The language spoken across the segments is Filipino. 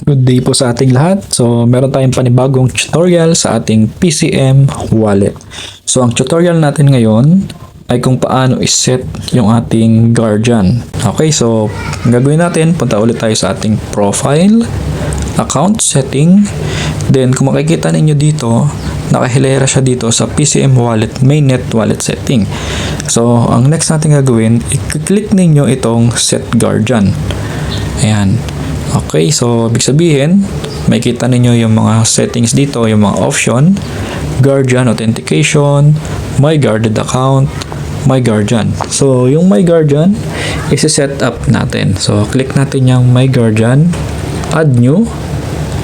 Good day po sa ating lahat. So, meron tayong panibagong tutorial sa ating PCM wallet. So, ang tutorial natin ngayon ay kung paano iset yung ating Guardian. Okay, so, ang gagawin natin, punta ulit tayo sa ating profile, account setting. Then, kung makikita ninyo dito, nakahilera siya dito sa PCM wallet, mainnet wallet setting. So, ang next natin gagawin, i-click ninyo itong set Guardian. Ayan. Okay, so ibig sabihin, makikita ninyo yung mga settings dito, yung mga option, Guardian Authentication, My Guarded Account, My Guardian. So, yung My Guardian, isi-set up natin. So, click natin yung My Guardian, add new,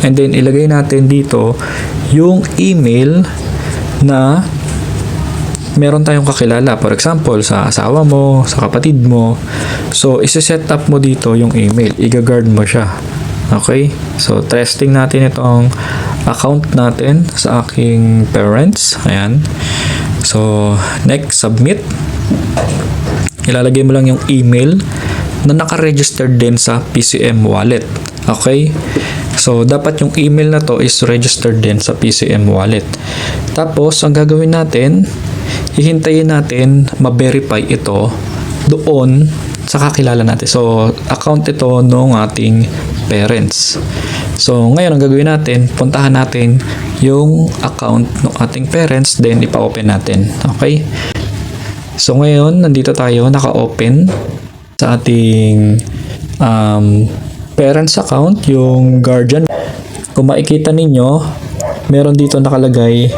and then ilagay natin dito yung email na meron tayong kakilala. For example, sa asawa mo, sa kapatid mo. So, isi-set up mo dito yung email. I-guard mo siya. Okay? So, testing natin itong account natin sa aking parents. Ayan. So, next, submit. Ilalagay mo lang yung email na naka-registered din sa PCM wallet. Okay? So, dapat yung email na to is registered din sa PCM wallet. Tapos, ang gagawin natin, hihintayin natin ma-verify ito doon sa kakilala natin. So, account ito ng ating parents. So, ngayon ang gagawin natin, puntahan natin yung account ng ating parents, then ipa-open natin. Okay? So, ngayon, nandito tayo, naka-open sa ating parents account, yung Guardian. Kung makikita ninyo, meron dito nakalagay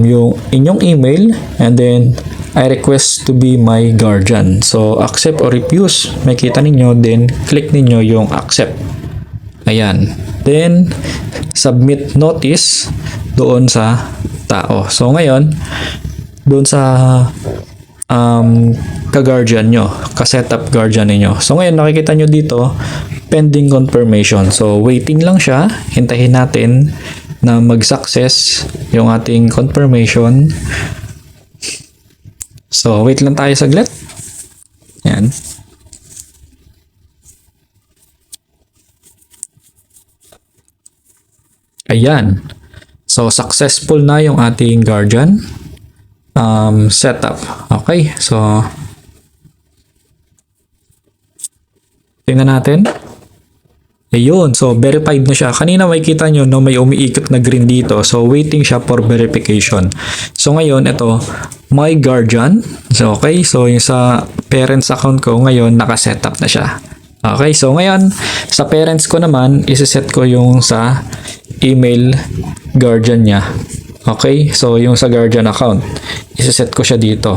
yung inyong email, and then I request to be my guardian. So, accept or refuse, makita ninyo, then click ninyo yung accept. Ayan. Then, submit notice doon sa tao. So, ngayon, doon sa ka-guardian nyo, ka-setup guardian ninyo. So, ngayon, nakikita nyo dito, pending confirmation. So, waiting lang siya. Hintayin natin na mag-success yung ating confirmation. So, wait lang tayo saglit. Yan. Ayan. So, successful na yung ating Guardian setup. Okay. So, tingnan natin. Ayun, so verified na siya. Kanina makikita nyo no, may umiikot na green dito. So waiting siya for verification. So ngayon ito, My Guardian. So okay, so yung sa parents account ko ngayon naka-setup na siya. Okay, so ngayon sa parents ko naman, isi-set ko yung sa email Guardian niya. Okay, so yung sa Guardian account, isi-set ko siya dito.